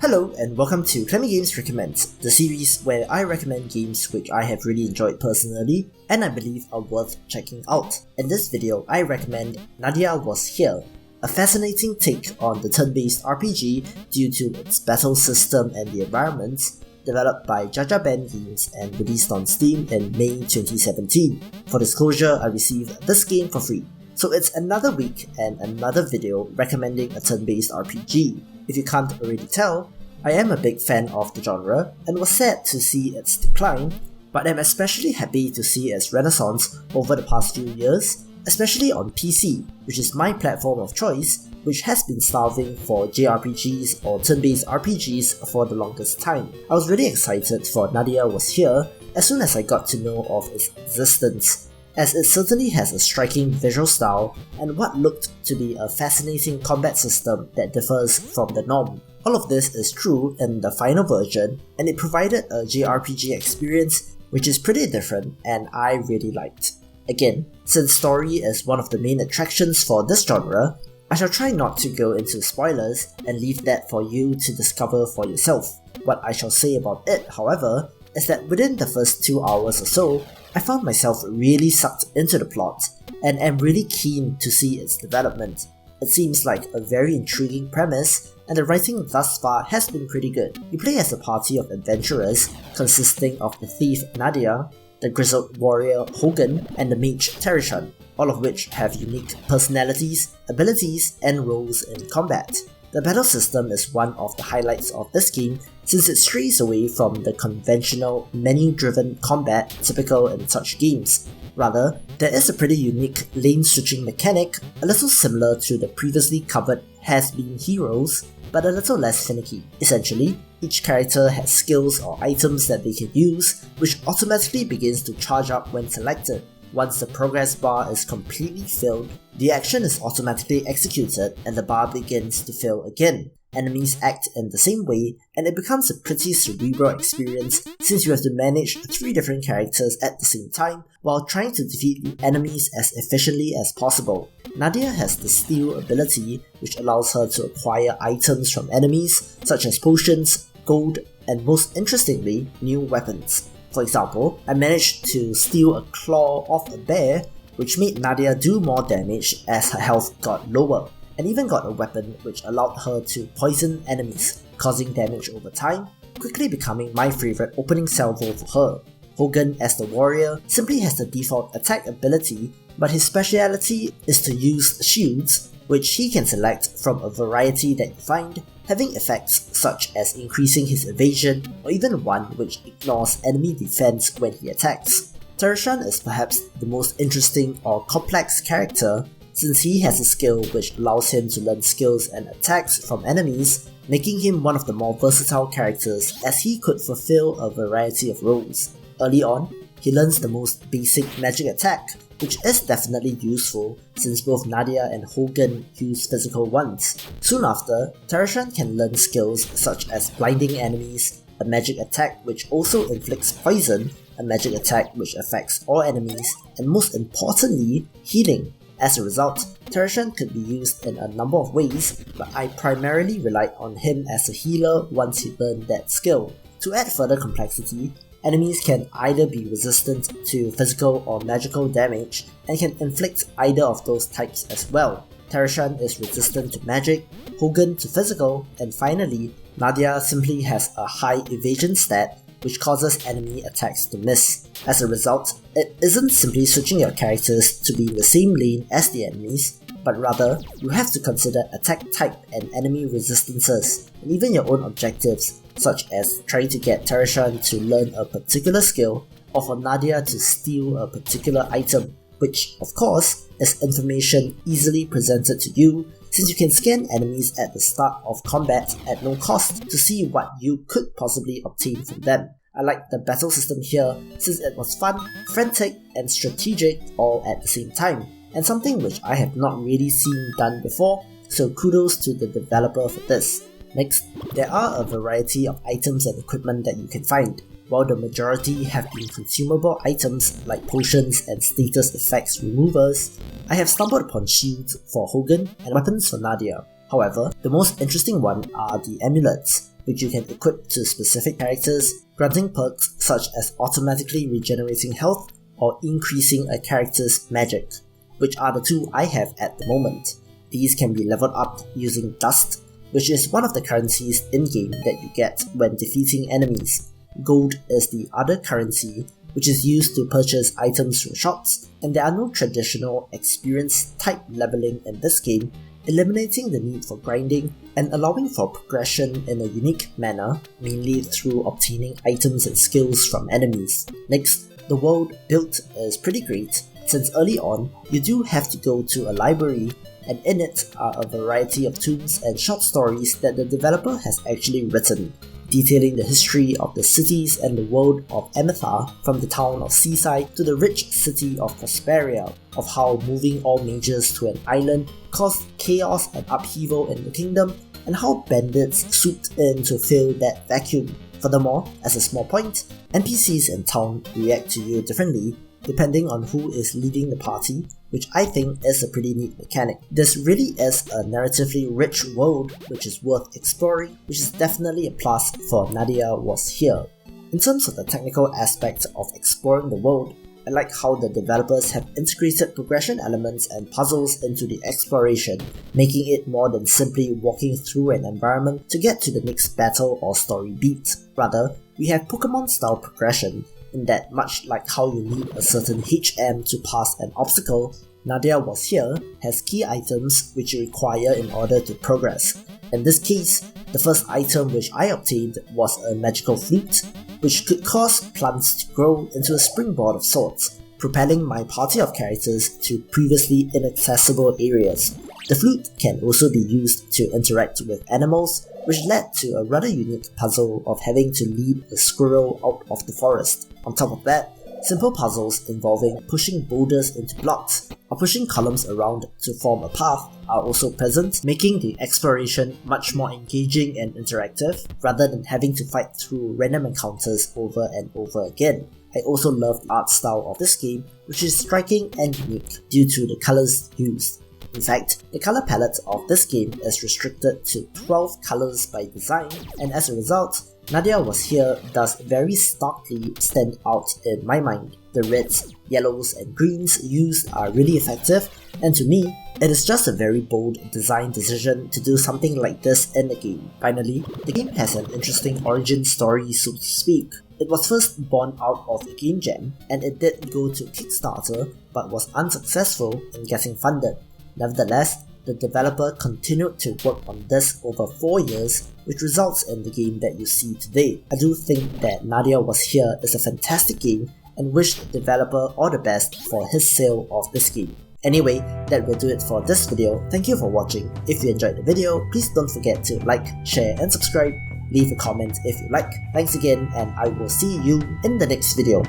Hello and welcome to Clemmy Games Recommends, the series where I recommend games which I have really enjoyed personally and I believe are worth checking out. In this video, I recommend Nadia Was Here, a fascinating take on the turn-based RPG due to its battle system and the environments, developed by Jajaben Games and released on Steam in May 2017. For disclosure, I received this game for free. So it's another week and another video recommending a turn-based RPG. If you can't already tell, I am a big fan of the genre and was sad to see its decline, but I'm especially happy to see its renaissance over the past few years, especially on PC, which is my platform of choice, which has been starving for JRPGs or turn-based RPGs for the longest time. I was really excited for Nadia Was Here as soon as I got to know of its existence, as it certainly has a striking visual style and what looked to be a fascinating combat system that differs from the norm. All of this is true in the final version, and it provided a JRPG experience which is pretty different and I really liked. Again, since story is one of the main attractions for this genre, I shall try not to go into spoilers and leave that for you to discover for yourself. What I shall say about it, however, is that within the first 2 hours or so, I found myself really sucked into the plot, and am really keen to see its development. It seems like a very intriguing premise, and the writing thus far has been pretty good. You play as a party of adventurers consisting of the thief Nadia, the grizzled warrior Hogan, and the mage Tereshan, all of which have unique personalities, abilities, and roles in combat. The battle system is one of the highlights of this game since it strays away from the conventional menu-driven combat typical in such games. Rather, there is a pretty unique lane switching mechanic, a little similar to the previously covered Has-Been Heroes, but a little less finicky. Essentially, each character has skills or items that they can use, which automatically begins to charge up when selected. Once the progress bar is completely filled, the action is automatically executed and the bar begins to fill again. Enemies act in the same way, and it becomes a pretty cerebral experience since you have to manage 3 different characters at the same time while trying to defeat the enemies as efficiently as possible. Nadia has the steal ability, which allows her to acquire items from enemies such as potions, gold, and most interestingly, new weapons. For example, I managed to steal a claw off a bear, which made Nadia do more damage as her health got lower, and even got a weapon which allowed her to poison enemies, causing damage over time, quickly becoming my favourite opening salvo for her. Hogan as the warrior simply has the default attack ability, but his speciality is to use shields, which he can select from a variety that you find, having effects such as increasing his evasion or even one which ignores enemy defense when he attacks. Tereshan is perhaps the most interesting or complex character since he has a skill which allows him to learn skills and attacks from enemies, making him one of the more versatile characters as he could fulfill a variety of roles. Early on, he learns the most basic magic attack, which is definitely useful since both Nadia and Hogan use physical ones. Soon after, Tereshan can learn skills such as blinding enemies, a magic attack which also inflicts poison, a magic attack which affects all enemies, and most importantly, healing. As a result, Tereshan could be used in a number of ways, but I primarily relied on him as a healer once he learned that skill. To add further complexity, enemies can either be resistant to physical or magical damage and can inflict either of those types as well. Tereshan is resistant to magic, Hogan to physical, and finally, Nadia simply has a high evasion stat which causes enemy attacks to miss. As a result, it isn't simply switching your characters to be in the same lane as the enemies, but rather, you have to consider attack type and enemy resistances, and even your own objectives, such as trying to get Tereshan to learn a particular skill, or for Nadia to steal a particular item, which, of course, is information easily presented to you since you can scan enemies at the start of combat at no cost to see what you could possibly obtain from them. I liked the battle system here since it was fun, frantic, and strategic all at the same time, and something which I have not really seen done before, so kudos to the developer for this. Next, there are a variety of items and equipment that you can find. while the majority have been consumable items like potions and status effects removers, I have stumbled upon shields for Hogan and weapons for Nadia. However, the most interesting one are the amulets, which you can equip to specific characters, granting perks such as automatically regenerating health or increasing a character's magic, which are the two I have at the moment. These can be leveled up using dust, which is one of the currencies in-game that you get when defeating enemies. Gold is the other currency, which is used to purchase items from shops, and there are no traditional experience type leveling in this game, eliminating the need for grinding and allowing for progression in a unique manner, mainly through obtaining items and skills from enemies. Next, the world built is pretty great, since early on, you do have to go to a library, and in it are a variety of tombs and short stories that the developer has actually written, detailing the history of the cities and the world of Amethar, from the town of Seaside to the rich city of Prosperia, of how moving all mages to an island caused chaos and upheaval in the kingdom, and how bandits swooped in to fill that vacuum. Furthermore, as a small point, NPCs in town react to you differently depending on who is leading the party, which I think is a pretty neat mechanic. This really is a narratively rich world which is worth exploring, which is definitely a plus for Nadia Was Here. In terms of the technical aspect of exploring the world, I like how the developers have integrated progression elements and puzzles into the exploration, making it more than simply walking through an environment to get to the next battle or story beat. Rather, we have Pokemon-style progression, in that much like how you need a certain HM to pass an obstacle, Nadia Was Here has key items which you require in order to progress. In this case, the first item which I obtained was a magical flute, which could cause plants to grow into a springboard of sorts, propelling my party of characters to previously inaccessible areas. The flute can also be used to interact with animals, which led to a rather unique puzzle of having to lead a squirrel out of the forest. On top of that, simple puzzles involving pushing boulders into blocks or pushing columns around to form a path are also present, making the exploration much more engaging and interactive rather than having to fight through random encounters over and over again. I also love the art style of this game, which is striking and unique due to the colours used. In fact, the colour palette of this game is restricted to 12 colours by design, and as a result, Nadia Was Here does very starkly stand out in my mind. The reds, yellows and greens used are really effective, and to me, it is just a very bold design decision to do something like this in the game. Finally, the game has an interesting origin story, so to speak. It was first born out of a game jam, and it did go to Kickstarter but was unsuccessful in getting funded. Nevertheless, the developer continued to work on this over 4 years, which results in the game that you see today. I do think that Nadia Was Here is a fantastic game and wish the developer all the best for his sale of this game. Anyway, that will do it for this video. Thank you for watching. If you enjoyed the video, please don't forget to like, share and subscribe. Leave a comment if you like. Thanks again, and I will see you in the next video.